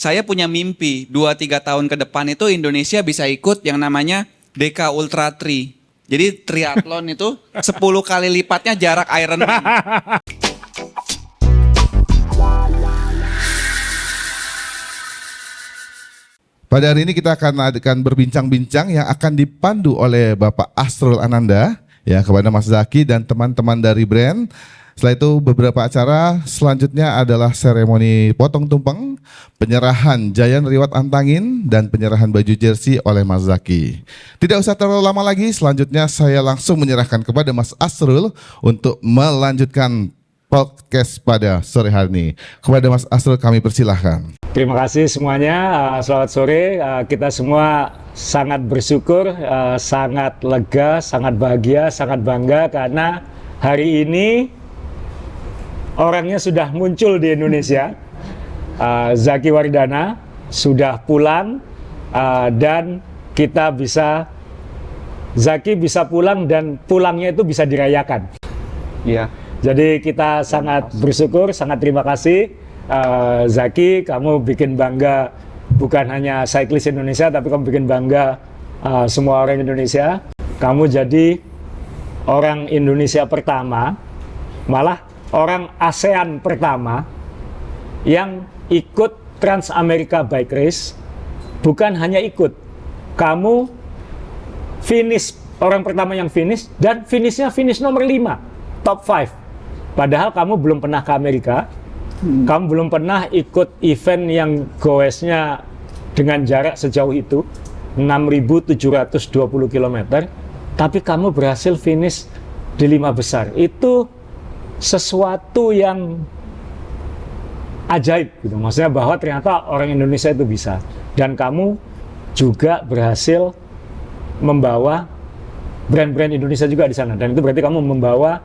saya punya mimpi 2-3 tahun ke depan itu Indonesia bisa ikut yang namanya DK Ultra Tri. Jadi triathlon itu 10 kali lipatnya jarak Ironman. Pada hari ini kita akan berbincang-bincang yang akan dipandu oleh Bapak Asrul Ananda ya kepada Mas Zaki dan teman-teman dari brand. Setelah itu beberapa acara selanjutnya adalah seremoni potong tumpeng, penyerahan Giant Reward Antangin dan penyerahan baju jersey oleh Mas Zaki. Tidak usah terlalu lama lagi, selanjutnya saya langsung menyerahkan kepada Mas Asrul untuk melanjutkan podcast pada sore hari ini. Kepada Mas Asrul kami persilahkan. Terima kasih semuanya, selamat sore. Kita semua sangat bersyukur, sangat lega, sangat bahagia, sangat bangga karena hari ini orangnya sudah muncul di Indonesia. Zaki Waridana sudah pulang dan kita bisa, Zaki bisa pulang dan pulangnya itu bisa dirayakan. Iya. Jadi kita sangat bersyukur, sangat terima kasih. Zaki, kamu bikin bangga bukan hanya cyclist Indonesia, tapi kamu bikin bangga semua orang Indonesia. Kamu jadi orang Indonesia pertama, malah orang ASEAN pertama yang ikut Trans America Bike Race. Bukan hanya ikut, kamu finish, orang pertama yang finish, dan finishnya finish nomor 5, top 5. Padahal kamu belum pernah ke Amerika. Kamu belum pernah ikut event yang goesnya dengan jarak sejauh itu 6.720 km, tapi kamu berhasil finish di 5 besar. Itu sesuatu yang ajaib gitu. Maksudnya bahwa ternyata orang Indonesia itu bisa. Dan kamu juga berhasil membawa brand-brand Indonesia juga di sana. Dan itu berarti kamu membawa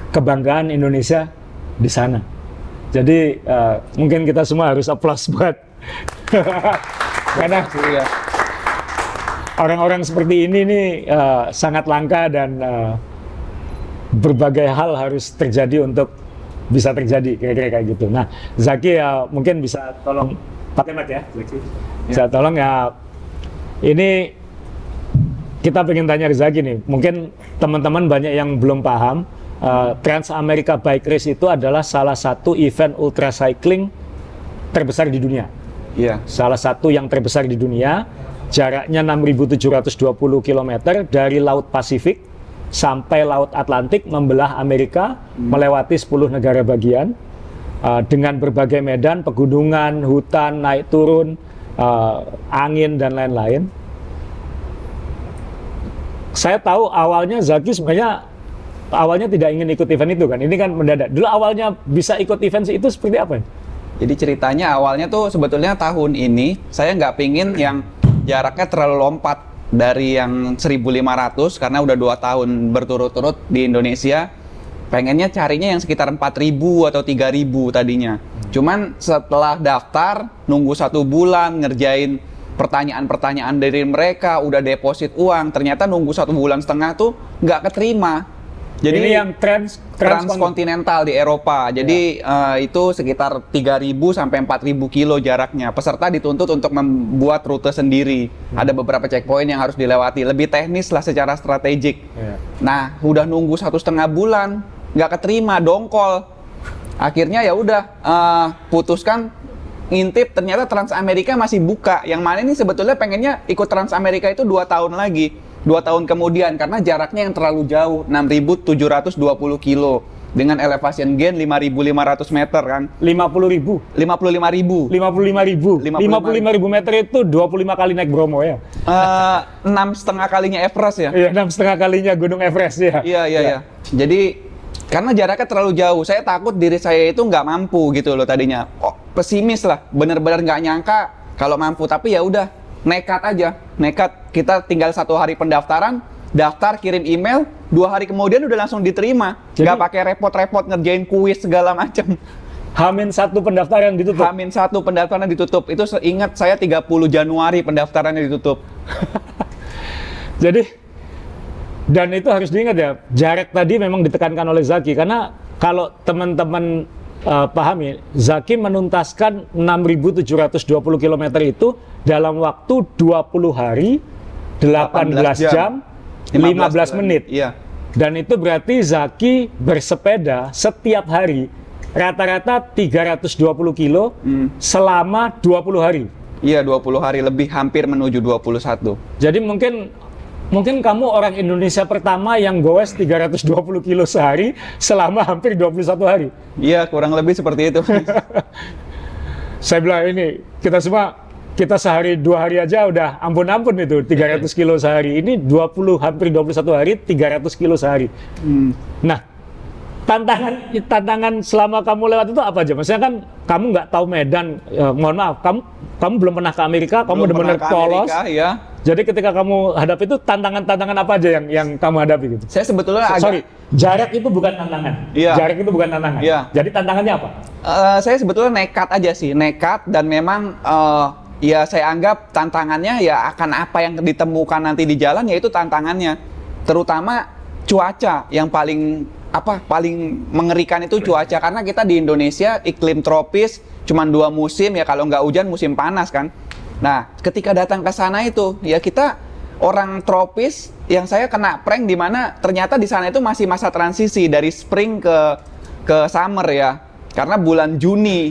kebanggaan Indonesia di sana. Jadi mungkin kita semua harus aplaus buat karena orang-orang seperti ini nih sangat langka dan berbagai hal harus terjadi untuk bisa terjadi kira-kira kayak gitu. Nah, Zaki mungkin bisa tolong pakai mic ya, Zaki. Bisa tolong ya. Ini kita pengen tanya ke Zaki nih. Mungkin teman-teman banyak yang belum paham. Trans America Bike Race itu adalah salah satu event ultra cycling terbesar di dunia. Iya. Salah satu yang terbesar di dunia, jaraknya 6.720 km dari Laut Pasifik sampai Laut Atlantik, membelah Amerika, melewati 10 negara bagian, dengan berbagai medan, pegunungan, hutan, naik turun, angin dan lain-lain. Saya tahu awalnya Zaki sebenarnya tidak ingin ikut event itu kan, ini kan mendadak. Dulu awalnya bisa ikut event itu seperti apa? Jadi ceritanya awalnya tuh sebetulnya tahun ini saya nggak pingin yang jaraknya terlalu lompat dari yang 1.500 karena udah 2 tahun berturut-turut di Indonesia. Pengennya carinya yang sekitar 4.000 atau 3.000 tadinya. Cuman setelah daftar, nunggu 1 bulan ngerjain pertanyaan-pertanyaan dari mereka, udah deposit uang, ternyata nunggu 1,5 bulan tuh nggak keterima. Jadi ini yang transkontinental di Eropa. Jadi itu sekitar 3.000 sampai 4.000 kilo jaraknya. Peserta dituntut untuk membuat rute sendiri. Ada beberapa checkpoint yang harus dilewati. Lebih teknis lah secara strategik. Nah, udah nunggu 1,5 bulan, nggak keterima, dongkol. Akhirnya ya udah putuskan ngintip. Ternyata Trans America masih buka. Yang mana ini sebetulnya pengennya ikut Trans America itu 2 tahun lagi. 2 tahun kemudian karena jaraknya yang terlalu jauh, 6.720 kilo dengan elevation gain 5.500 meter kan. 55.000 meter itu 25 kali naik Bromo ya. 6,5 kalinya Everest ya. Iya, 6,5 kalinya Gunung Everest ya. Iya. Jadi karena jaraknya terlalu jauh, saya takut diri saya itu nggak mampu gitu loh tadinya. Pesimis lah, bener-bener nggak nyangka kalau mampu, tapi ya udah. Nekat aja, kita tinggal 1 hari pendaftaran, daftar, kirim email, 2 hari kemudian udah langsung diterima. Nggak pakai repot-repot ngerjain kuis segala macem. H-1 pendaftaran ditutup? H-1 pendaftaran ditutup, itu seingat saya 30 Januari pendaftarannya ditutup. Jadi, dan itu harus diingat ya, jarak tadi memang ditekankan oleh Zaki, karena kalau teman-teman pahami, Zaki menuntaskan 6.720 km itu dalam waktu 20 hari, 18 jam, 15 menit. Iya. Dan itu berarti Zaki bersepeda setiap hari rata-rata 320 kilo selama 20 hari. Iya, 20 hari lebih, hampir menuju 21. Jadi mungkin kamu orang Indonesia pertama yang goes 320 kilo sehari selama hampir 21 hari. Iya, kurang lebih seperti itu. Saya bilang ini, kita sehari 2 hari aja udah ampun-ampun itu 300 kilo sehari. Ini hampir 21 hari 300 kilo sehari. Nah, tantangan selama kamu lewat itu apa aja? Maksudnya kan kamu nggak tahu medan, mohon maaf, kamu belum pernah ke Amerika, kamu benar-benar polos. Ya. Jadi ketika kamu hadapi itu tantangan apa aja yang kamu hadapi gitu? Saya sebetulnya Sorry, jarak itu bukan tantangan. Iya. Jarak itu bukan tantangan. Iya. Jadi tantangannya apa? Saya sebetulnya nekat aja sih, nekat, dan memang ya saya anggap tantangannya ya akan apa yang ditemukan nanti di jalan, yaitu tantangannya. Terutama cuaca yang paling mengerikan itu cuaca, karena kita di Indonesia iklim tropis cuman 2 musim ya, kalau nggak hujan musim panas kan. Nah, ketika datang ke sana itu ya kita orang tropis, yang saya kena prank di mana ternyata di sana itu masih masa transisi dari spring ke summer ya. Karena bulan Juni.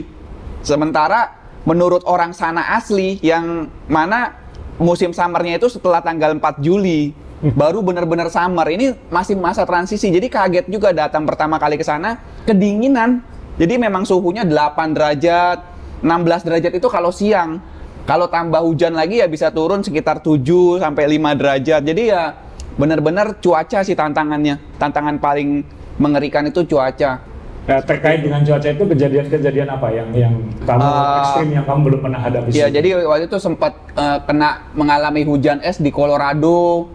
Sementara menurut orang sana asli yang mana musim summernya itu setelah tanggal 4 Juli. Baru benar-benar summer. Ini masih masa transisi. Jadi kaget juga datang pertama kali ke sana, kedinginan. Jadi memang suhunya 8 derajat, 16 derajat itu kalau siang. Kalau tambah hujan lagi ya bisa turun sekitar 7 sampai 5 derajat. Jadi ya benar-benar cuaca sih tantangannya. Tantangan paling mengerikan itu cuaca. Ya, terkait dengan cuaca itu kejadian-kejadian apa yang kamu ekstrim yang kamu belum pernah hadapi? Iya, jadi waktu itu sempat mengalami hujan es di Colorado,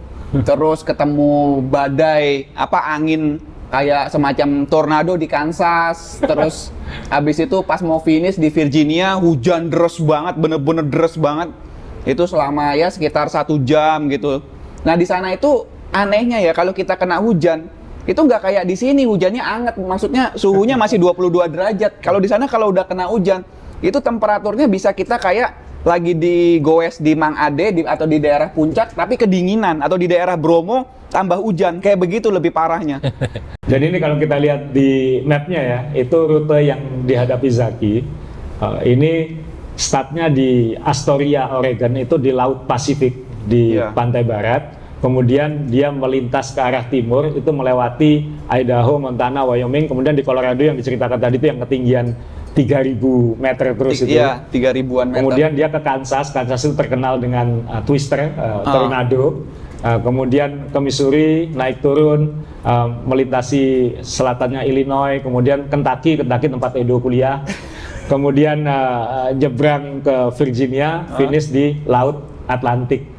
terus ketemu badai angin kayak semacam tornado di Kansas, terus habis itu pas mau finish di Virginia hujan deras banget, bener-bener deras banget. Itu selama ya sekitar 1 jam gitu. Nah di sana itu anehnya ya, kalau kita kena hujan itu nggak kayak di sini hujannya anget, maksudnya suhunya masih 22 derajat. Kalau di sana kalau udah kena hujan itu temperaturnya bisa kita kayak lagi di goes di Mang Ade atau di daerah puncak tapi kedinginan, atau di daerah Bromo tambah hujan, kayak begitu lebih parahnya. Jadi ini kalau kita lihat di mapnya ya, itu rute yang dihadapi Zaki. Ini startnya di Astoria, Oregon, itu di Laut Pasifik di pantai barat. Kemudian dia melintas ke arah timur, itu melewati Idaho, Montana, Wyoming. Kemudian di Colorado yang diceritakan tadi itu yang ketinggian 3.000 meter terus itu. Iya, 3.000-an meter. Kemudian dia ke Kansas. Kansas itu terkenal dengan twister, tornado. Kemudian ke Missouri, naik turun, melintasi selatannya Illinois. Kemudian Kentucky tempat Edo kuliah. Kemudian nyebrang ke Virginia, finish di Laut Atlantik.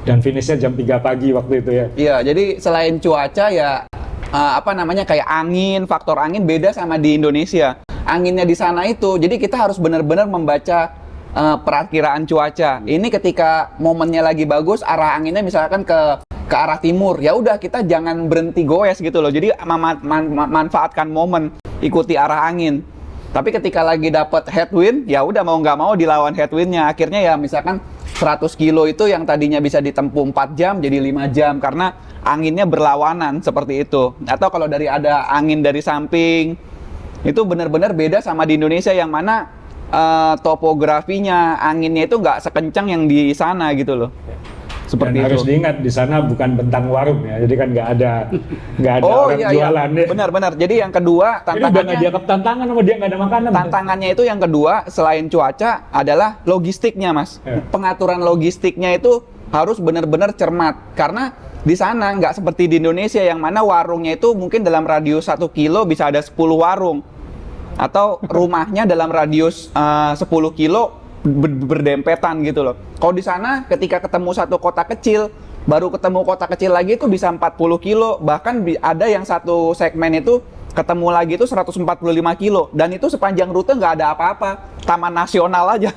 Dan finishnya jam 3 pagi waktu itu ya. Iya, jadi selain cuaca ya kayak angin, faktor angin beda sama di Indonesia. Anginnya di sana itu, jadi kita harus benar-benar membaca perakiraan cuaca. Ini ketika momennya lagi bagus, arah anginnya misalkan ke arah timur, ya udah kita jangan berhenti goes gitu loh. Jadi manfaatkan momen, ikuti arah angin. Tapi ketika lagi dapat headwind, ya udah mau nggak mau dilawan headwindnya. Akhirnya ya misalkan 100 kilo itu yang tadinya bisa ditempuh 4 jam jadi 5 jam karena anginnya berlawanan seperti itu. Atau kalau ada angin dari samping, itu benar-benar beda sama di Indonesia yang mana topografinya, anginnya itu nggak sekencang yang di sana gitu loh. Seperti dan itu. Harus diingat di sana bukan bentang warung ya, jadi kan nggak ada orang jualan ya. Benar. Jadi yang kedua tantangannya, ini udah nggak dianggap tantangan sama dia, nggak ada makanan. Tantangannya itu yang kedua selain cuaca adalah logistiknya, Mas. Pengaturan logistiknya itu harus benar-benar cermat karena di sana nggak seperti di Indonesia yang mana warungnya itu mungkin dalam radius 1 kilo bisa ada 10 warung, atau rumahnya dalam radius 10 kilo berdempetan gitu loh. Kalau di sana ketika ketemu satu kota kecil, baru ketemu kota kecil lagi itu bisa 40 kilo, bahkan ada yang satu segmen itu ketemu lagi itu 145 kilo, dan itu sepanjang rute nggak ada apa-apa, taman nasional aja.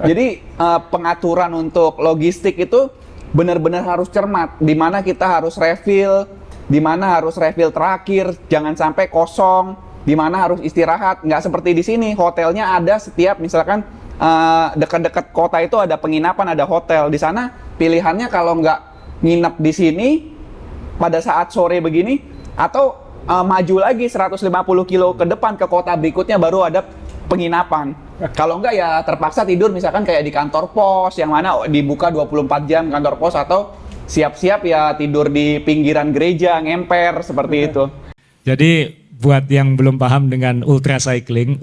Jadi pengaturan untuk logistik itu benar-benar harus cermat, di mana kita harus refill, di mana harus refill terakhir, jangan sampai kosong. di mana harus istirahat. Nggak seperti di sini, hotelnya ada setiap misalkan dekat-dekat kota itu ada penginapan, ada hotel. Di sana pilihannya kalau nggak nginep di sini pada saat sore begini, atau maju lagi 150 kilo ke depan ke kota berikutnya baru ada penginapan. Kalau enggak ya terpaksa tidur misalkan kayak di kantor pos yang mana dibuka 24 jam kantor pos, atau siap-siap ya tidur di pinggiran gereja ngemper seperti itu. Jadi buat yang belum paham dengan ultra cycling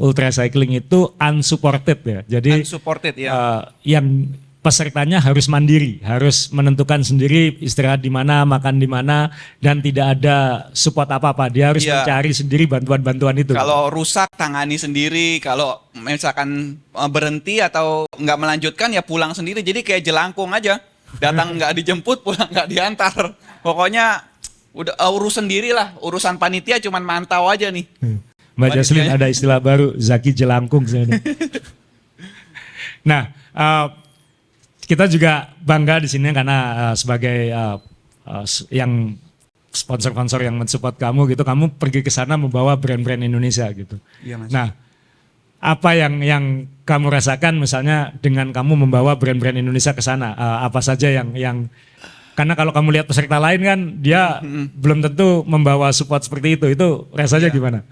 itu unsupported ya. Jadi Unsupported ya. Yang pesertanya harus mandiri, harus menentukan sendiri istirahat di mana, makan di mana, dan tidak ada support apa-apa. Dia harus Iya. mencari sendiri bantuan-bantuan itu. Kalau rusak tangani sendiri, kalau misalkan berhenti atau nggak melanjutkan ya pulang sendiri. Jadi kayak jelangkung aja, datang nggak dijemput, pulang nggak diantar. Pokoknya udah urus sendiri lah, urusan panitia cuman mantau aja nih. Mbak Jaslin Panitianya. ada istilah baru, Zaki jelangkung. Nah, kita juga bangga di sini karena sebagai yang sponsor-sponsor yang mensupport kamu gitu, kamu pergi ke sana membawa brand-brand Indonesia gitu. Iya, Mas. Nah, apa yang kamu rasakan misalnya dengan kamu membawa brand-brand Indonesia ke sana? Apa saja yang karena kalau kamu lihat peserta lain kan dia belum tentu membawa support seperti itu. Itu rasanya gimana?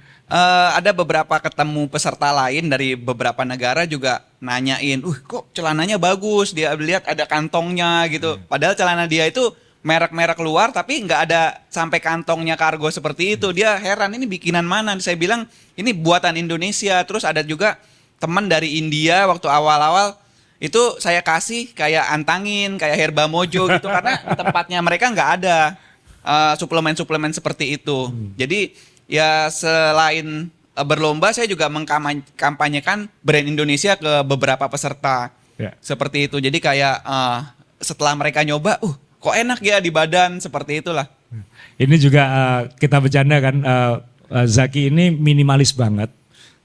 Ada beberapa ketemu peserta lain dari beberapa negara juga nanyain, kok celananya bagus, dia lihat ada kantongnya gitu. Padahal celana dia itu merek-merek luar tapi nggak ada sampai kantongnya kargo seperti itu. Dia heran, ini bikinan mana? Saya bilang ini buatan Indonesia. Terus ada juga teman dari India waktu awal-awal itu saya kasih kayak antangin, kayak herba mojo gitu karena di tempatnya mereka nggak ada suplemen-suplemen seperti itu. Jadi ya selain berlomba, saya juga mengkampanyekan brand Indonesia ke beberapa peserta. Ya. Seperti itu. Jadi kayak setelah mereka nyoba, kok enak ya di badan, seperti itulah. Ini juga kita bercanda kan, Zaki ini minimalis banget.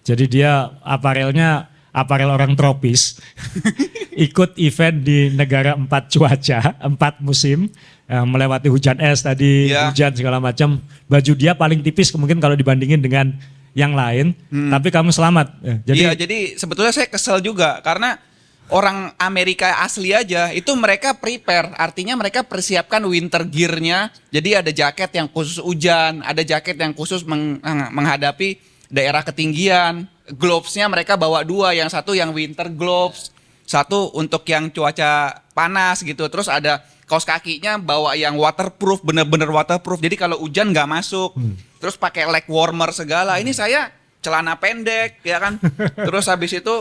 Jadi dia aparelnya aparel orang tropis. Ikut event di negara 4 cuaca, 4 musim. Melewati hujan es tadi, Iya. hujan segala macam. Baju dia paling tipis mungkin kalau dibandingin dengan yang lain. Tapi kamu selamat. Iya, jadi sebetulnya saya kesel juga karena orang Amerika asli aja itu mereka prepare, artinya mereka persiapkan winter gear-nya. Jadi ada jaket yang khusus hujan, ada jaket yang khusus menghadapi daerah ketinggian. Gloves-nya mereka bawa 2, yang satu yang winter gloves, satu untuk yang cuaca panas gitu. Terus ada kaos kakinya bawa yang waterproof, bener-bener waterproof. Jadi kalau hujan nggak masuk. Terus pakai leg warmer segala. Ini saya celana pendek, ya kan. Terus habis itu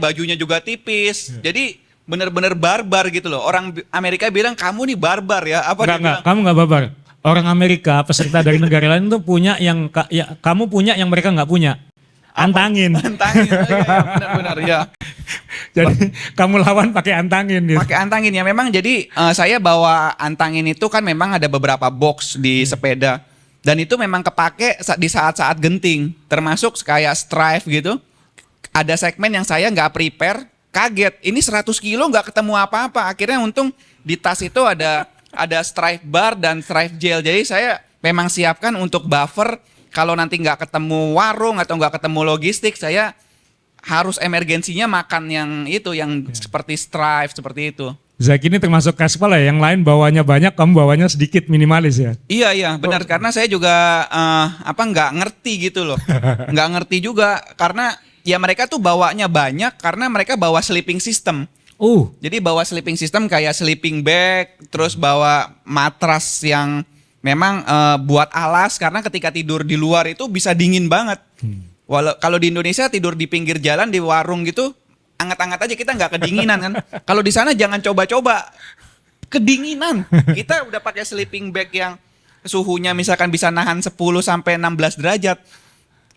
bajunya juga tipis. Jadi bener-bener barbar gitu loh. Orang Amerika bilang kamu nih barbar ya. Enggak, kamu nggak babar. Orang Amerika peserta dari negara lain tuh punya yang kamu punya yang mereka nggak punya. Antangin. Antangin, benar-benar ya. Jadi kamu lawan pakai antangin gitu. Pakai antangin ya memang. Jadi saya bawa antangin itu kan memang ada beberapa box di sepeda dan itu memang kepake di saat-saat genting, termasuk kayak strive gitu. Ada segmen yang saya nggak prepare, kaget. Ini 100 kilo nggak ketemu apa-apa. Akhirnya untung di tas itu ada strive bar dan strive gel. Jadi saya memang siapkan untuk buffer. Kalau nanti nggak ketemu warung atau nggak ketemu logistik, saya harus emergensinya makan yang itu, yang seperti strive, seperti itu. Zaki ini termasuk kaspal ya, yang lain bawanya banyak, kamu bawanya sedikit, minimalis ya? Iya benar, karena saya juga nggak ngerti gitu loh, nggak ngerti juga karena ya mereka tuh bawanya banyak karena mereka bawa sleeping system. Jadi bawa sleeping system kayak sleeping bag, terus bawa matras yang memang buat alas karena ketika tidur di luar itu bisa dingin banget. Kalau di Indonesia tidur di pinggir jalan di warung gitu anget-anget aja, kita nggak kedinginan kan. Kalau di sana jangan coba-coba kedinginan. Kita udah pakai sleeping bag yang suhunya misalkan bisa nahan 10 sampai 16 derajat.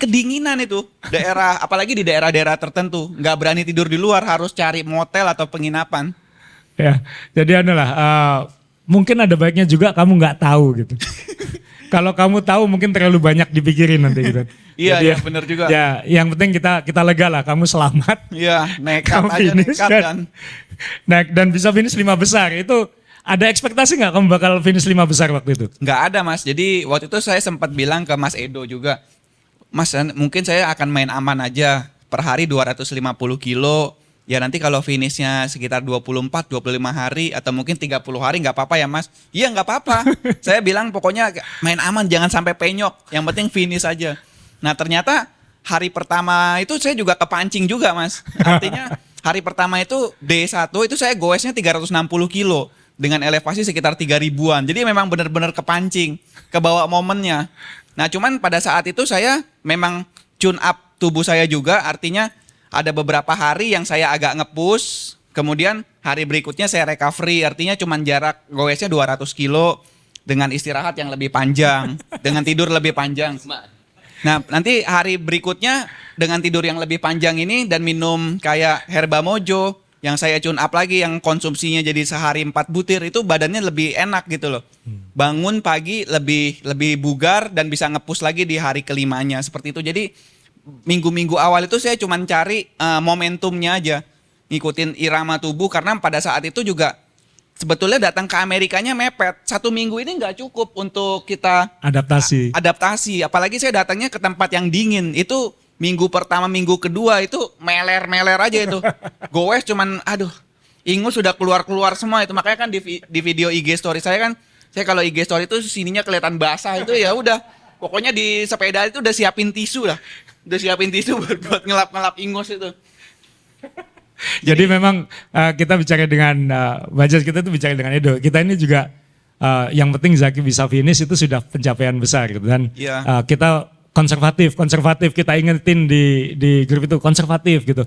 Kedinginan itu daerah, apalagi di daerah-daerah tertentu, nggak berani tidur di luar, harus cari motel atau penginapan. Ya, jadi adalah mungkin ada baiknya juga kamu nggak tahu gitu. Kalau kamu tahu mungkin terlalu banyak dipikirin nanti gitu. Iya, benar juga. Ya, yang penting kita lega lah, kamu selamat. Iya, nekat Kamu aja, finish nekat kan. dan bisa finish 5 besar. Itu ada ekspektasi nggak kamu bakal finish 5 besar waktu itu? Nggak ada Mas, jadi waktu itu saya sempat bilang ke Mas Edo juga, Mas, mungkin saya akan main aman aja. Per hari 250 kilo. Ya nanti kalau finishnya sekitar 24, 25 hari atau mungkin 30 hari nggak apa-apa ya Mas? Iya nggak apa-apa. Saya bilang pokoknya main aman, jangan sampai penyok. Yang penting finish aja. Nah ternyata hari pertama itu saya juga kepancing juga Mas. Artinya hari pertama itu D1 itu saya goesnya 360 kilo. Dengan elevasi sekitar 3.000-an. Jadi memang benar-benar kepancing. Kebawa momennya. Nah cuman pada saat itu saya memang tune up tubuh saya juga. Artinya ada beberapa hari yang saya agak nge-push, kemudian hari berikutnya saya recovery, artinya cuma jarak goesnya 200 kilo dengan istirahat yang lebih panjang, dengan tidur lebih panjang. Nah, nanti hari berikutnya dengan tidur yang lebih panjang ini dan minum kayak Herba Mojo yang saya tune up lagi yang konsumsinya jadi sehari 4 butir itu badannya lebih enak gitu loh. Bangun pagi lebih bugar dan bisa nge-push lagi di hari kelimanya seperti itu. Jadi minggu-minggu awal itu saya cuma cari momentumnya aja, ngikutin irama tubuh karena pada saat itu juga sebetulnya datang ke Amerikanya mepet. 1 minggu ini nggak cukup untuk kita adaptasi. Apalagi saya datangnya ke tempat yang dingin. Itu minggu pertama, minggu kedua itu meler aja itu. Goes cuman ingus sudah keluar semua itu. Makanya kan di video IG story saya kalau IG story itu sininya kelihatan basah itu ya udah. Pokoknya di sepeda itu udah siapin tisu lah. Udah siapin tisu buat ngelap ingus itu. Jadi memang kita bicara dengan budget kita itu bicara dengan Edo. Kita ini juga yang penting Zaki bisa finish itu sudah pencapaian besar gitu. Dan kita konservatif kita ingetin di grup itu konservatif gitu.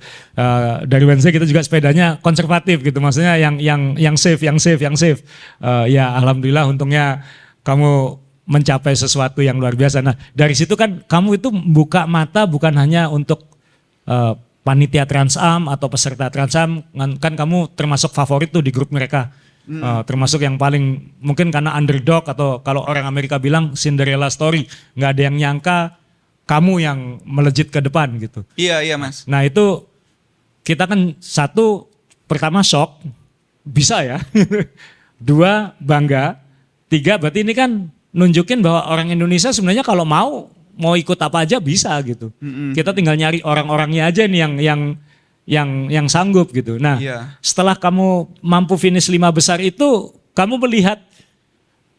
Dari Wednesday kita juga sepedanya konservatif gitu. Maksudnya yang safe. Ya alhamdulillah untungnya kamu mencapai sesuatu yang luar biasa. Nah dari situ kan kamu itu buka mata bukan hanya untuk panitia Transam atau peserta Transam, kan kamu termasuk favorit tuh di grup mereka. Termasuk yang paling mungkin karena underdog atau kalau orang Amerika bilang Cinderella story. Nggak ada yang nyangka kamu yang melejit ke depan gitu. Iya Mas. Nah itu kita kan pertama shock, bisa ya. 2 bangga, 3 berarti ini kan nunjukin bahwa orang Indonesia sebenarnya kalau mau ikut apa aja bisa gitu. Kita tinggal nyari orang-orangnya aja nih yang sanggup gitu. Nah, setelah kamu mampu finish 5 besar itu, kamu melihat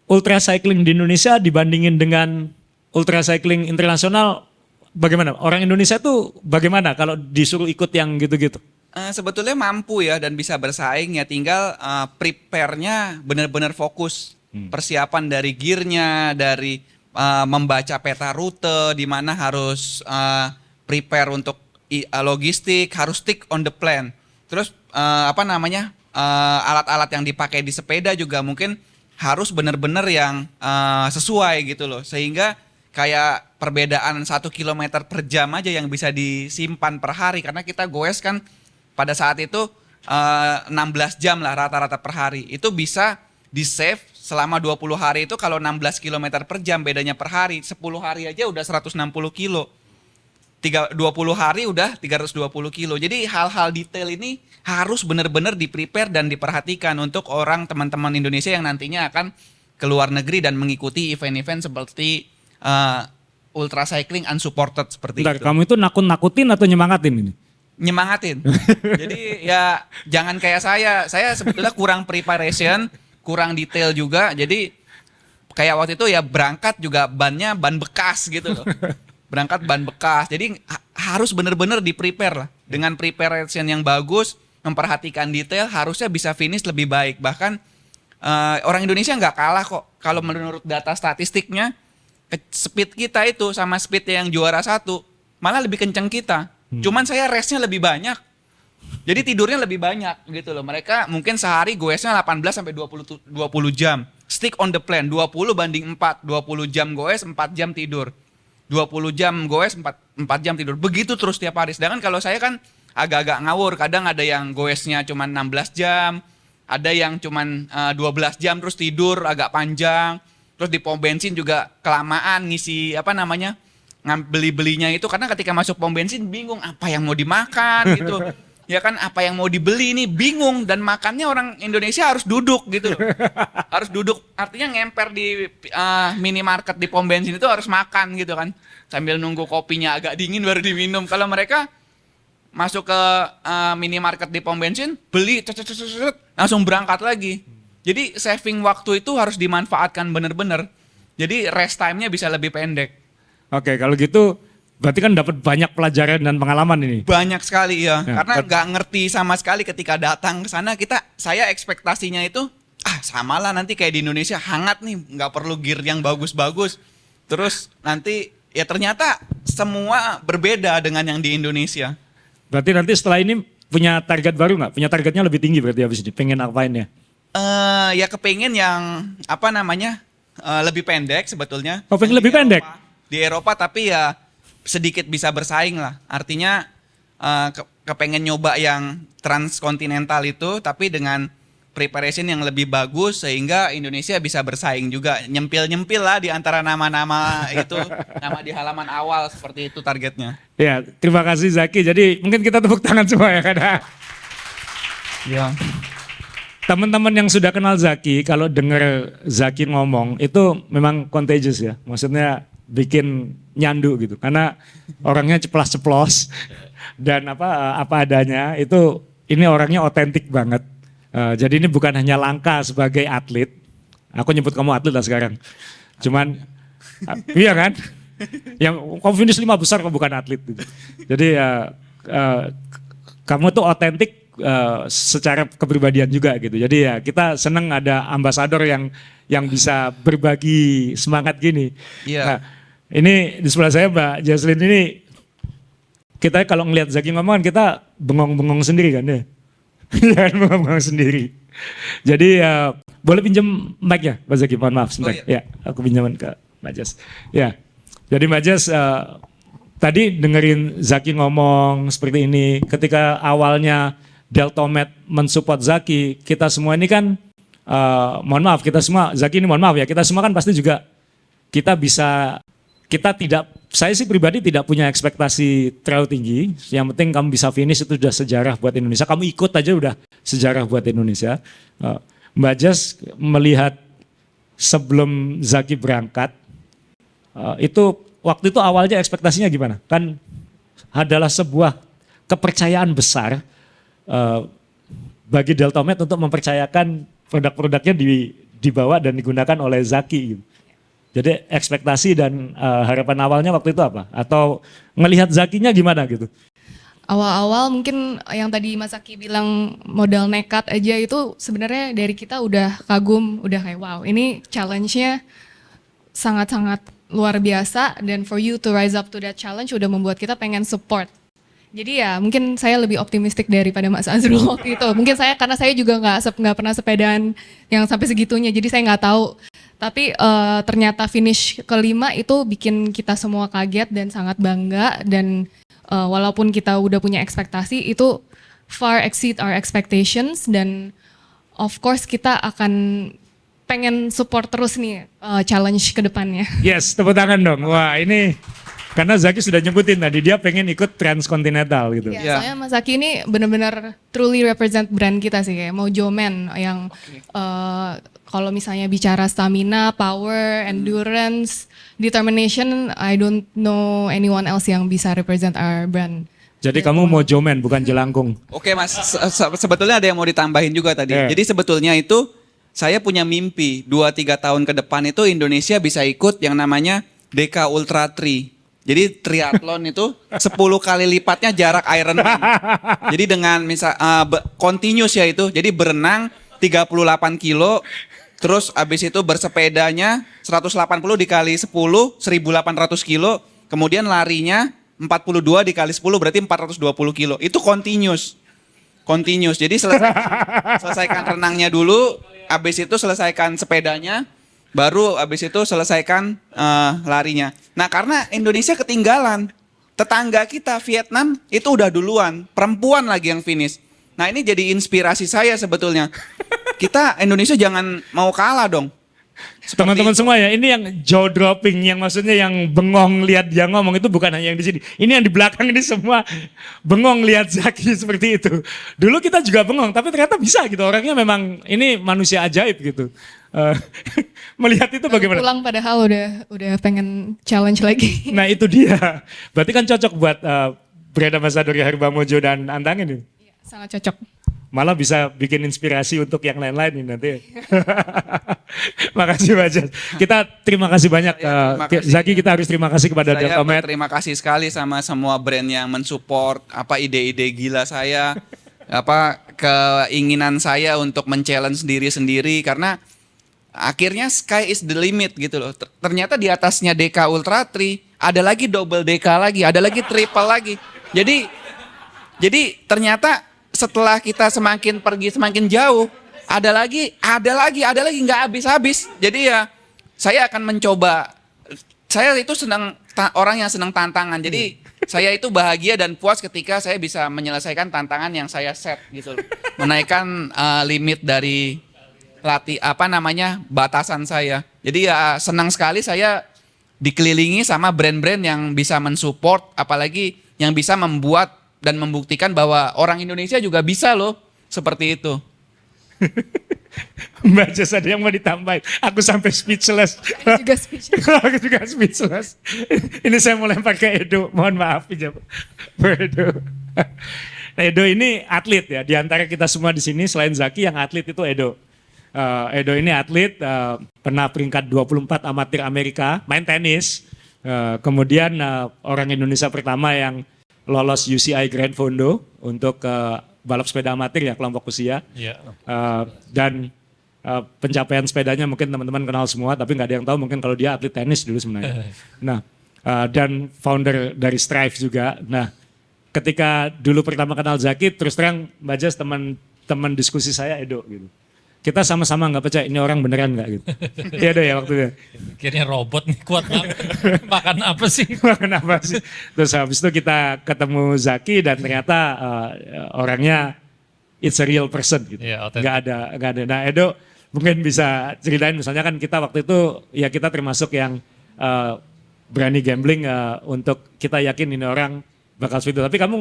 ultra cycling di Indonesia dibandingin dengan ultra cycling internasional bagaimana? Orang Indonesia tuh bagaimana kalau disuruh ikut yang gitu-gitu? Sebetulnya mampu ya dan bisa bersaing ya, tinggal prepare-nya benar-benar fokus. Persiapan dari gearnya, dari membaca peta rute, di mana harus prepare untuk logistik, harus stick on the plan. Terus alat-alat yang dipakai di sepeda juga mungkin harus benar-benar yang sesuai gitu loh, sehingga kayak perbedaan 1 km per jam aja yang bisa disimpan per hari karena kita goes kan pada saat itu 16 jam lah rata-rata per hari. Itu bisa di save selama 20 hari itu kalau 16 km per jam bedanya per hari, 10 hari aja udah 160 kilo. 20 hari udah 320 kilo. Jadi hal-hal detail ini harus benar-benar di-prepare dan diperhatikan untuk orang teman-teman Indonesia yang nantinya akan ke luar negeri dan mengikuti event-event seperti ultra cycling unsupported seperti itu. Kamu itu nakut-nakutin atau nyemangatin ini? Nyemangatin. Jadi ya jangan kayak saya sebetulnya kurang preparation, kurang detail juga. Jadi kayak waktu itu ya berangkat juga bannya ban bekas gitu loh. Berangkat ban bekas. Jadi harus benar-benar di-prepare lah. Dengan preparation yang bagus, memperhatikan detail, harusnya bisa finish lebih baik. Bahkan orang Indonesia nggak kalah kok. Kalau menurut data statistiknya, speed kita itu sama speed yang juara 1 malah lebih kenceng kita. Cuman saya restnya lebih banyak. Jadi tidurnya lebih banyak gitu loh. Mereka mungkin sehari goesnya 18 sampai 20 jam. Stick on the plan 20 banding 4. 20 jam goes, 4 jam tidur. 20 jam goes, 4 jam tidur. Begitu terus tiap hari. Sedangkan kalau saya kan agak-agak ngawur. Kadang ada yang goesnya cuma 16 jam. Ada yang cuma 12 jam terus tidur agak panjang. Terus di pom bensin juga kelamaan ngisi beli-belinya itu. Karena ketika masuk pom bensin bingung apa yang mau dimakan gitu. ya kan apa yang mau dibeli nih bingung, dan makannya orang Indonesia harus duduk gitu loh. Harus duduk, artinya ngemper di minimarket di pom bensin itu harus makan gitu kan. Sambil nunggu kopinya agak dingin baru diminum. Kalau mereka masuk ke minimarket di pom bensin, beli langsung berangkat lagi. Jadi saving waktu itu harus dimanfaatkan bener-bener. Jadi rest time-nya bisa lebih pendek. Oke, kalau gitu berarti kan dapat banyak pelajaran dan pengalaman ini. Banyak sekali ya, Ya, karena nggak ngerti sama sekali ketika datang ke sana. Saya ekspektasinya itu samalah nanti kayak di Indonesia, hangat nih, nggak perlu gear yang bagus-bagus. Terus nanti ya ternyata semua berbeda dengan yang di Indonesia. Berarti nanti setelah ini punya target baru nggak? Punya targetnya lebih tinggi berarti habis ini. Pengen apain ya? Ya kepengen yang lebih pendek sebetulnya. Oh, pengen lebih pendek? Di Eropa, tapi ya sedikit bisa bersaing lah. Artinya kepengen nyoba yang transkontinental itu, tapi dengan preparation yang lebih bagus sehingga Indonesia bisa bersaing juga. Nyempil-nyempil lah di antara nama-nama itu, nama di halaman awal, seperti itu targetnya. Ya, terima kasih Zaki. Jadi mungkin kita tepuk tangan semua ya karena Ya. teman-teman yang sudah kenal Zaki, kalau dengar Zaki ngomong itu memang contagious ya. Maksudnya bikin nyandu gitu. Karena orangnya ceplas-ceplos dan apa adanya. Itu ini orangnya otentik banget. Jadi ini bukan hanya langka sebagai atlet. Aku nyebut kamu atlet lah sekarang. Cuman iya kan? Yang kamu finish 5 besar kamu bukan atlet gitu. Jadi kamu tuh otentik secara kepribadian juga gitu. Jadi ya kita seneng ada ambasador yang bisa berbagi semangat gini. Iya. Nah, ini di sebelah saya Mbak Jaslyn ini, kita kalau ngelihat Zaki ngomong kan kita bengong-bengong sendiri kan ya. Jangan bengong-bengong sendiri. Jadi boleh pinjam mic ya Mbak Zaki, mohon maaf sebentar. Oh, iya. Ya, aku pinjaman ke Mbak Jas. Ya, jadi Mbak Jas tadi dengerin Zaki ngomong seperti ini, ketika awalnya Deltomed mensupport Zaki, kita semua ini kan, mohon maaf, kita semua, Zaki ini mohon maaf ya, kita semua kan pasti juga, saya sih pribadi tidak punya ekspektasi terlalu tinggi, yang penting kamu bisa finish itu sudah sejarah buat Indonesia, kamu ikut aja udah sejarah buat Indonesia. Mbak Jas melihat sebelum Zaki berangkat, waktu itu awalnya ekspektasinya gimana? Kan adalah sebuah kepercayaan besar bagi Deltomed untuk mempercayakan produk-produknya dibawa dan digunakan oleh Zaki. Gitu. Jadi ekspektasi dan harapan awalnya waktu itu apa? Atau melihat Zakinya gimana gitu? Awal-awal mungkin yang tadi Mas Zaki bilang modal nekat aja itu sebenarnya dari kita udah kagum, udah kayak wow, ini challenge-nya sangat-sangat luar biasa, dan for you to rise up to that challenge udah membuat kita pengen support. Jadi ya mungkin saya lebih optimistik daripada Mas Azrul waktu itu. Mungkin karena saya juga nggak pernah sepedaan yang sampai segitunya, jadi saya nggak tahu. Tapi ternyata finish kelima itu bikin kita semua kaget dan sangat bangga, dan walaupun kita udah punya ekspektasi itu far exceed our expectations, dan of course kita akan pengen support terus nih challenge ke depannya. Yes, tepuk tangan dong. Wah ini karena Zaki sudah nyebutin tadi dia pengen ikut transkontinental gitu. Ya, soalnya Mas Zaki ini benar-benar truly represent brand kita sih, kayak Mojo Man yang kalau misalnya bicara stamina, power, endurance, determination, I don't know anyone else yang bisa represent our brand. Jadi kamu mau jomen bukan jelangkung. Oke Mas, sebetulnya ada yang mau ditambahin juga tadi. Jadi sebetulnya itu saya punya mimpi 2-3 tahun ke depan itu Indonesia bisa ikut yang namanya DK Ultra Tri. Jadi triathlon itu 10 kali lipatnya jarak Ironman. Jadi dengan continuous ya itu. Jadi berenang 38 kilo, terus abis itu bersepedanya 180 dikali 10, 1800 kilo, kemudian larinya 42 dikali 10 berarti 420 kilo. Itu continuous. Jadi selesaikan renangnya dulu, abis itu selesaikan sepedanya, baru abis itu selesaikan larinya. Nah karena Indonesia ketinggalan, tetangga kita Vietnam itu udah duluan, perempuan lagi yang finish. Nah ini jadi inspirasi saya sebetulnya. Kita Indonesia jangan mau kalah dong. Teman-teman semua ya, ini yang jaw dropping, yang maksudnya yang bengong lihat dia ngomong itu bukan hanya yang di sini. Ini yang di belakang ini semua bengong lihat Zaki seperti itu. Dulu kita juga bengong, tapi ternyata bisa gitu. Orangnya memang ini manusia ajaib gitu. Melihat itu bagaimana? Pulang padahal udah pengen challenge lagi. Nah itu dia. Berarti kan cocok buat brand ambassador Herba Mojo dan Antang ini. Iya, sangat cocok. Malah bisa bikin inspirasi untuk yang lain-lain nih nanti. Makasih Bajas. Kita terima kasih banyak. Terima kasih. Zaki, kita harus terima kasih kepada Saya Deltamed. berterima kasih sekali sama semua brand yang mensupport ide-ide gila saya, keinginan saya untuk men-challenge diri sendiri, karena akhirnya sky is the limit gitu loh. Ternyata di atasnya DK Ultra 3 ada lagi double DK lagi, ada lagi triple lagi. Jadi ternyata setelah kita semakin pergi semakin jauh, ada lagi nggak habis-habis. Jadi ya saya akan mencoba. Saya itu orang yang senang tantangan. Jadi saya itu bahagia dan puas ketika saya bisa menyelesaikan tantangan yang saya set gitu loh. Menaikkan limit dari batasan saya. Jadi ya senang sekali saya dikelilingi sama brand-brand yang bisa mensupport, apalagi yang bisa membuat dan membuktikan bahwa orang Indonesia juga bisa loh seperti itu. Mbak Jas ada yang mau ditambahin. Aku sampai speechless. Saya juga speechless. Aku juga speechless. Ini saya mau lempar ke Edo. Mohon maaf ya Bu Edo. Nah, Edo ini atlet ya. Di antara kita semua di sini selain Zaki yang atlet itu Edo. Edo ini atlet, pernah peringkat 24 amatir Amerika, main tenis. Kemudian orang Indonesia pertama yang lolos UCI Grand Fondo untuk balap sepeda amatir ya, kelompok usia. Iya. Dan pencapaian sepedanya mungkin teman-teman kenal semua, tapi nggak ada yang tahu mungkin kalau dia atlet tenis dulu sebenarnya. Nah, dan founder dari Strive juga. Nah, ketika dulu pertama kenal Zaki, terus terang Mbak Jas teman diskusi saya Edo gitu. Kita sama-sama nggak percaya ini orang beneran nggak gitu. Iya deh ya waktu itu. Akhirnya robot nih kuat banget. Makan apa sih? Kenapa sih? Terus habis itu kita ketemu Zaki dan ternyata orangnya it's a real person gitu. Iya, otentik. Nggak ada. Nah Edo mungkin bisa ceritain misalnya kan kita waktu itu ya kita termasuk yang berani gambling untuk kita yakin ini orang bakal seperti itu. Tapi kamu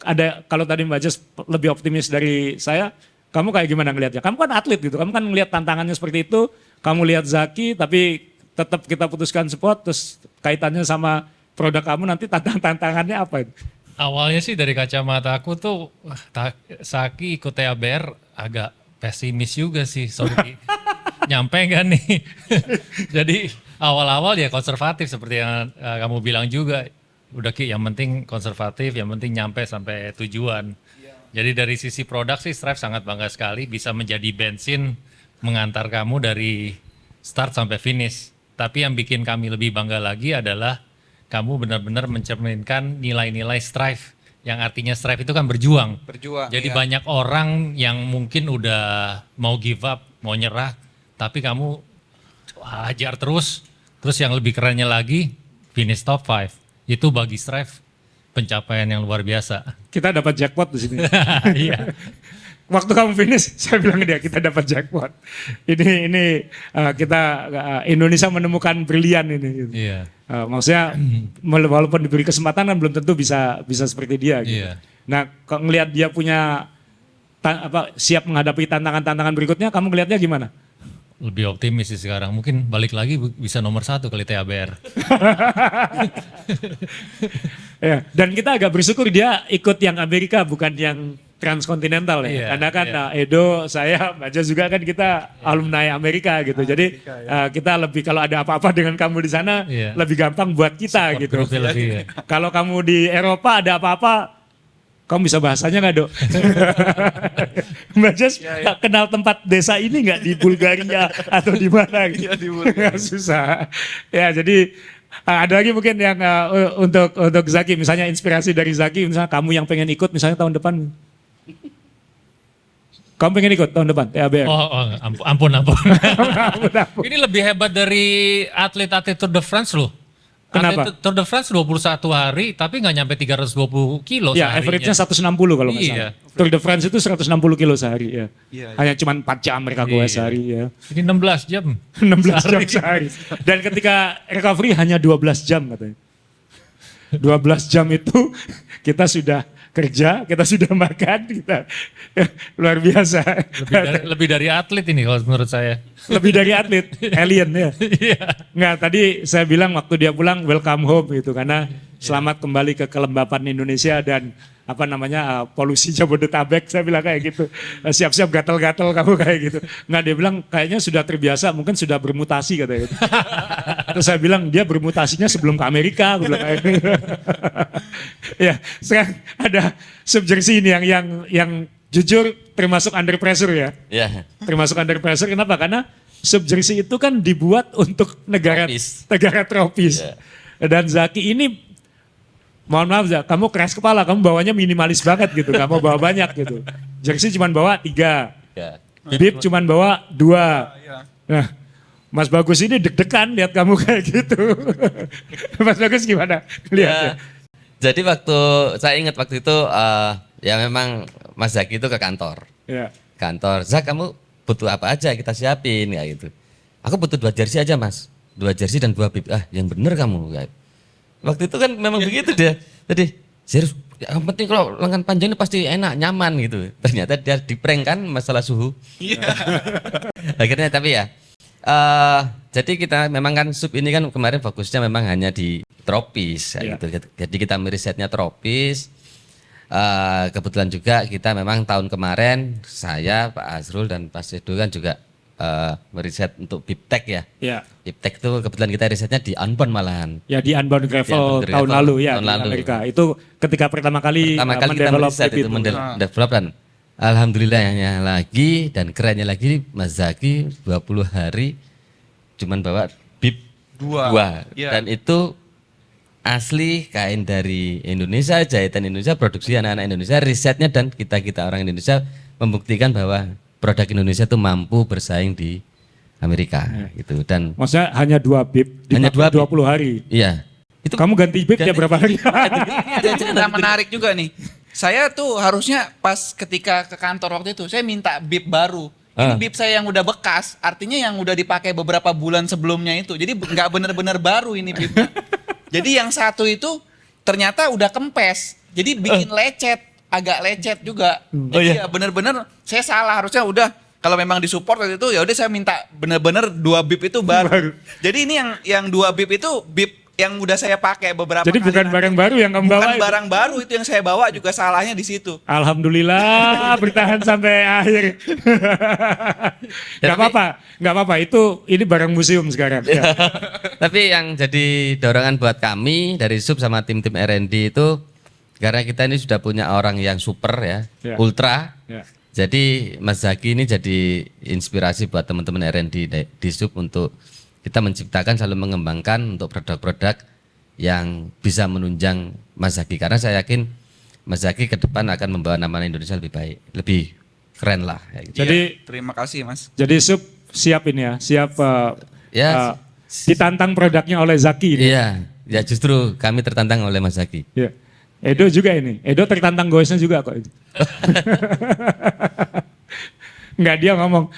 ada, kalau tadi Mbak Jas lebih optimis dari saya, kamu kayak gimana ngelihatnya? Kamu kan atlet gitu, kamu kan ngelihat tantangannya seperti itu, kamu lihat Zaki tapi tetap kita putuskan support, terus kaitannya sama produk kamu nanti tantangannya apa itu? Awalnya sih dari kacamata aku tuh, Zaki ikut TABR agak pesimis juga sih, sorry. Nyampe nggak nih? Jadi awal-awal ya konservatif seperti yang kamu bilang juga. Udah Ki, yang penting konservatif, yang penting nyampe sampai tujuan. Jadi dari sisi produk sih Strive sangat bangga sekali bisa menjadi bensin mengantar kamu dari start sampai finish. Tapi yang bikin kami lebih bangga lagi adalah kamu benar-benar mencerminkan nilai-nilai Strive. Yang artinya Strive itu kan berjuang. Jadi Iya. banyak orang yang mungkin udah mau give up, mau nyerah. Tapi kamu hajar terus. Terus yang lebih kerennya lagi finish top 5. Itu bagi Strive pencapaian yang luar biasa. Kita dapat jackpot di sini. Iya. Waktu kamu finish, saya bilang ke dia kita dapat jackpot. Ini kita Indonesia menemukan brilian ini. Gitu. Iya. Maksudnya walaupun diberi kesempatan kan belum tentu bisa seperti dia. Gitu. Iya. Nah, kalau ngelihat dia punya siap menghadapi tantangan-tantangan berikutnya, kamu ngelihatnya gimana? Lebih optimis sih sekarang. Mungkin balik lagi bisa nomor 1 kali TABR. Ya, dan kita agak bersyukur dia ikut yang Amerika bukan yang transkontinental ya. Iya, Karena kan iya. Edo, saya, Mbak Jas juga kan kita alumni Amerika gitu. Jadi kita lebih kalau ada apa-apa dengan kamu di sana Iya. lebih gampang buat kita Support gitu. groupnya lebih, ya. Kalau kamu di Eropa ada apa-apa, kamu bisa bahasanya nggak Dok? Mbak Jas kenal tempat desa ini nggak di Bulgaria atau di mana? Gitu? Di Bulgaria. Susah. Ya jadi ada lagi mungkin yang untuk Zaki, misalnya inspirasi dari Zaki, misalnya kamu yang pengen ikut misalnya tahun depan. Kamu pengen ikut tahun depan TABR? Ampun. Ini lebih hebat dari atlet-atlet Tour de France loh. Kenapa? Tour de France 21 hari tapi nggak nyampe 320 kilo Ya, seharinya. average-nya 160 kalau nggak Iya. salah. Tour de France itu 160 kilo sehari ya. Iya, Hanya cuma 4 jam mereka goes Iya. sehari ya. Ini 16 jam. 16 jam sehari. Dan ketika recovery hanya 12 jam katanya. 12 jam itu kita sudah kerja, kita sudah makan, kita luar biasa. Lebih dari atlet ini kalau menurut saya. Lebih dari atlet, alien ya. Iya. Nggak, tadi saya bilang waktu dia pulang welcome home gitu karena selamat kembali ke kelembapan Indonesia dan apa namanya polusi Jabodetabek, saya bilang kayak gitu. Siap-siap gatal-gatal kamu kayak gitu. Nggak, dia bilang kayaknya sudah terbiasa, mungkin sudah bermutasi katanya gitu. Terus saya bilang dia bermutasinya sebelum ke Amerika, aku bilang kayak gitu. Ya, sekarang ada sub jersey ini yang jujur termasuk under pressure ya. Ya. Termasuk under pressure, kenapa? Karena sub jersey itu kan dibuat untuk negara Tropis. negara tropis. Ya. Dan Zaki ini, mohon maaf Zak, kamu keras kepala, kamu bawanya minimalis banget gitu, gak mau bawa banyak gitu. Jersey cuma bawa 3, Ya. bib cuma bawa 2. Nah, Mas Bagus ini deg-degan lihat kamu kayak gitu. Mas Bagus gimana? Lihatnya. Jadi waktu saya ingat waktu itu ya memang Mas Zaki itu ke kantor. Ya. Kantor, Zak kamu butuh apa aja kita siapin kayak gitu. Aku butuh 2 jersey aja Mas. 2 jersey dan 2 bib. Ah yang bener kamu. Kayak. Waktu itu kan memang begitu dia. Jadi serius, yang penting kalau lengan panjang ini pasti enak, nyaman gitu. Ternyata dia di-prank kan masalah suhu. Akhirnya tapi ya. Jadi kita memang kan sub ini kan kemarin fokusnya memang hanya di tropis Iya. gitu. Jadi kita merisetnya tropis. Kebetulan juga kita memang tahun kemarin saya Pak Azrul dan Pak Sedo kan juga meriset untuk Biptek ya. Ya. Biptek itu kebetulan kita risetnya di Unbound malahan. Ya di Unbound Gravel Di Unbound tahun Gravel lalu ya tahun di lalu. Amerika. Itu ketika pertama kali, Pertama kali kita mendevelop meriset bib itu mendevelop dan alhamdulillahnya lagi dan kerennya lagi Mas Zaki 20 hari cuman bawa bib 2. Iya. Dan itu asli kain dari Indonesia, jahitan Indonesia, produksi anak-anak Indonesia, risetnya dan kita orang Indonesia membuktikan bahwa produk Indonesia itu mampu bersaing di Amerika gitu. Dan Maksudnya hanya 2 bib di Hanya 2 bib. 20 hari. iya, itu Kamu ganti bib tiap berapa hari? Ada cerita menarik juga nih. Saya tuh harusnya pas ketika ke kantor waktu itu, saya minta bib baru. Ini bib saya yang udah bekas, artinya yang udah dipakai beberapa bulan sebelumnya itu. Jadi nggak bener-bener baru ini bibnya. Jadi yang satu itu ternyata udah kempes. Jadi bikin lecet, agak lecet juga. Jadi ya bener-bener saya salah, harusnya udah kalau memang disupport waktu itu ya udah saya minta bener-bener 2 bib itu baru. Jadi ini yang 2 bib itu bib yang udah saya pakai beberapa Jadi kali bukan nanti. barang baru yang kamu bawa Bukan itu? barang baru itu yang saya bawa, juga salahnya di situ. Alhamdulillah bertahan sampai akhir. Gak apa-apa. Ini barang museum sekarang. Ya. Tapi yang jadi dorongan buat kami dari sub sama tim-tim R&D itu karena kita ini sudah punya orang yang super ya, Ya. ultra. Ya. Jadi Mas Zaki ini jadi inspirasi buat teman-teman R&D di sub untuk kita menciptakan selalu mengembangkan untuk produk-produk yang bisa menunjang Mas Zaki karena saya yakin Mas Zaki ke depan akan membawa nama Indonesia lebih baik, lebih keren lah. kayak gitu. Jadi Terima kasih Mas. jadi sub siap ini ya, siap Ya. ditantang produknya oleh Zaki ini. Iya, ya justru kami tertantang oleh Mas Zaki. Ya. Edo juga ini. Edo tertantang goesnya juga kok. Enggak, dia ngomong,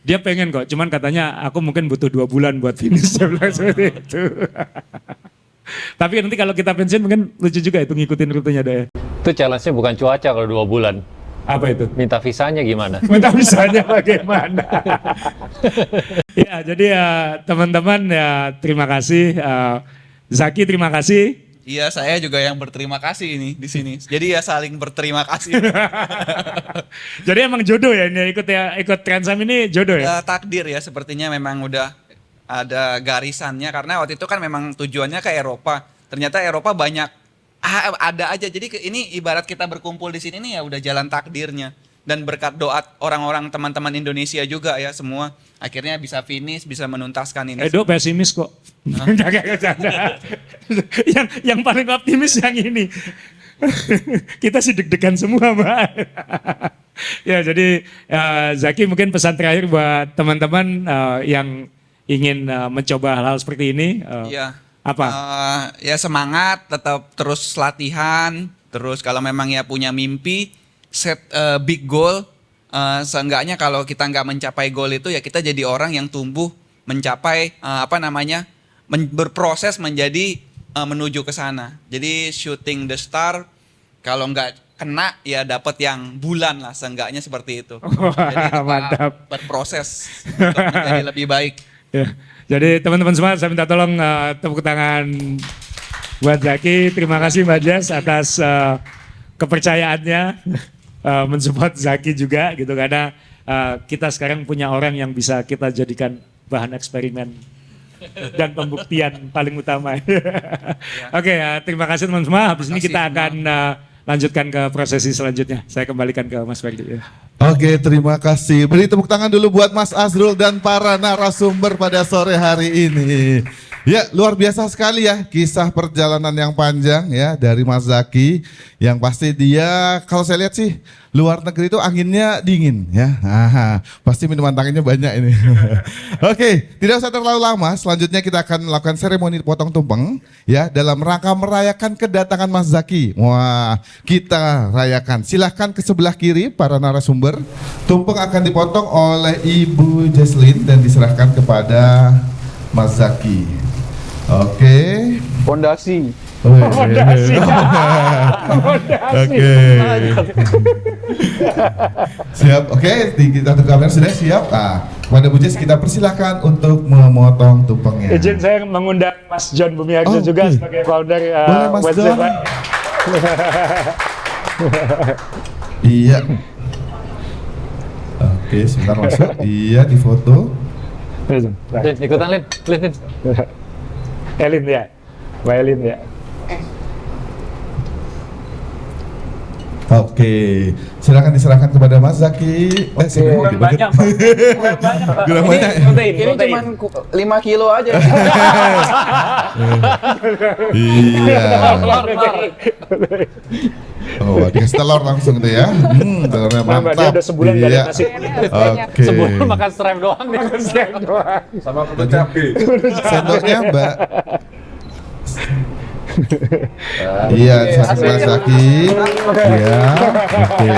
dia pengen kok, cuman katanya aku mungkin butuh 2 bulan buat finish. Dia bilang seperti itu. Tapi nanti kalau kita pensiun mungkin lucu juga itu ngikutin rutenya deh. Itu challenge-nya bukan cuaca kalau 2 bulan. Apa itu? Minta visanya gimana? Minta misalnya bagaimana? Ya, jadi ya teman-teman ya terima kasih. Zaki terima kasih. Iya, saya juga yang berterima kasih ini di sini. Jadi ya saling berterima kasih. Jadi emang jodoh ya ini ikut Transam ini jodoh ya? Ya, takdir ya, sepertinya memang udah ada garisannya karena waktu itu kan memang tujuannya ke Eropa. Ternyata Eropa banyak ada aja. Jadi ini ibarat kita berkumpul di sini nih ya udah jalan takdirnya. Dan berkat doa orang-orang teman-teman Indonesia juga ya semua akhirnya bisa finish, bisa menuntaskan ini. Edo pesimis kok. Jangan bercanda. yang paling optimis yang ini. Kita sih deg-degan semua, Mbak. Ya, jadi Zaki mungkin pesan terakhir buat teman-teman yang ingin mencoba hal-hal seperti ini. Iya. Apa? Ya semangat, tetap terus latihan, terus kalau memang ya punya mimpi, set big goal. Seenggaknya kalau kita nggak mencapai goal itu ya kita jadi orang yang tumbuh mencapai berproses menjadi menuju ke sana. Jadi shooting the star, kalau nggak kena ya dapat yang bulan lah, seenggaknya seperti itu. Jadi kita Mantap. berproses untuk menjadi lebih baik. Ya. Jadi teman-teman semua, saya minta tolong tepuk tangan buat Zaki. Terima kasih Mbak Jas atas kepercayaannya mensupport Zaki juga gitu, karena kita sekarang punya orang yang bisa kita jadikan bahan eksperimen dan pembuktian paling utama. Oke, terima kasih teman-teman semua. Habis ini kita akan lanjutkan ke prosesi selanjutnya. Saya kembalikan ke Mas Ferdi. Oke, terima kasih. Beri tepuk tangan dulu buat Mas Azrul dan para narasumber pada sore hari ini. Ya, luar biasa sekali ya kisah perjalanan yang panjang ya dari Mas Zaki, yang pasti dia kalau saya lihat sih luar negeri itu anginnya dingin ya. Pasti minuman tangannya banyak ini. Oke, tidak usah terlalu lama. Selanjutnya kita akan melakukan seremoni potong tumpeng ya dalam rangka merayakan kedatangan Mas Zaki. Wah, kita rayakan. Silahkan ke sebelah kiri para narasumber. Tumpeng akan dipotong oleh Ibu Jesslyn dan diserahkan kepada Mas Zaki. Oke. Fondasi. Fondasi. Oke. Siap. Oke, kita untuk kamera sudah siap. Kepada Bu Jess kita persilahkan untuk memotong tumpengnya. Izin saya mengundang Mas John Bumiarjo juga sebagai founder Boleh, Mas Wednesday John. Fun. Iya. Oke, sebentar masuk. Iya, difoto. Lin, ikutan Lin. Lin. Elin ya, Mbak Elin ya. Oke, silakan diserahkan kepada Mas Zaki. Kurang banyak, Pak. Kurang banyak, Pak. Kurang banyak. Ini cuma 5 kilo aja. Iya. Oh, dikasih telur langsung tuh ya. Telurnya Mbak, mantap. dia udah sebulan gak ada Iya. nasi. Oke. Sebulan makan strap doang nih. Sama sendoknya Mbak. Iya, sama Mas Zaki. Iya. Oke.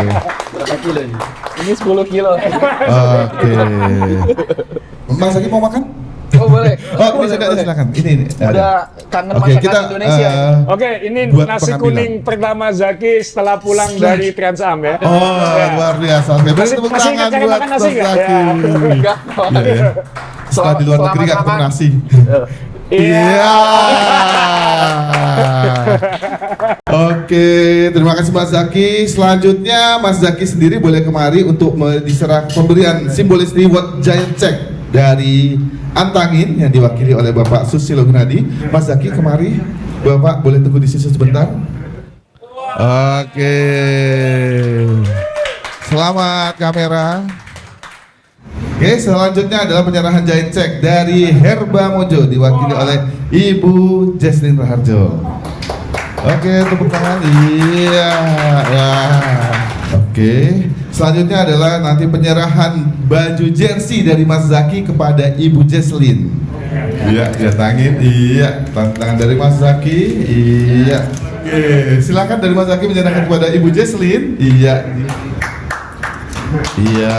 Berapa kilo ini? Ini 10 kilo. Oke. Mas Zaki mau makan? Oh boleh. Oh, ini silakan. Ini. Udah kangen Oke, masakan kita Indonesia. Oke, ini Buat nasi pengambilan. kuning pertama Zaki setelah pulang dari Trans Am ya. Oh, luar biasa. Oke, beri tepuk masih tangan cari buat makan Mas nasi nggak? Zaki. Ya. Enggak. Iya, ya. Setelah di luar negeri nggak ketemu Selamat nasi. Iya. Iya. Oke, terima kasih Mas Zaki. Selanjutnya Mas Zaki sendiri boleh kemari untuk diserah pemberian simbolis reward giant check dari Antangin yang diwakili oleh Bapak Susilo Gunadi. Mas Zaki kemari. Bapak boleh tunggu di sini sebentar. Oke. Selamat kamera. Oke, selanjutnya adalah penyerahan giant check dari Herba Mojo diwakili oleh Ibu Jesslyn Raharjo. Oke, tepuk tangan. Iya. Wah. Oke. Selanjutnya adalah nanti penyerahan baju jersey dari Mas Zaki kepada Ibu Jesslyn. Iya, lihat tangan. Iya, tangan dari Mas Zaki. Iya. Oke, silakan dari Mas Zaki menyerahkan kepada Ibu Jesslyn. Iya. Iya.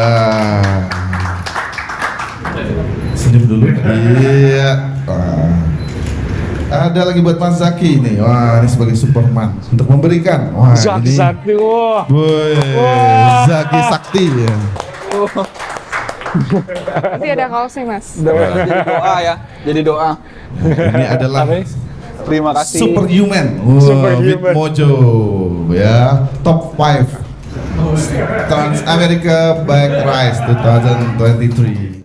Senyum dulu. Iya. Wah. Ada lagi buat Mas Zaki nih. Wah, ini sebagai Superman untuk memberikan. Wah, Zaki ini. Sakti, wah. Boy, Zaki Sakti ya. Nanti ada kaosnya mas. Jadi doa ya. Jadi doa. Ini adalah Terima kasih. Superhuman. Superhuman. With Mojo ya. Top 5 Trans America Bike Race 2023.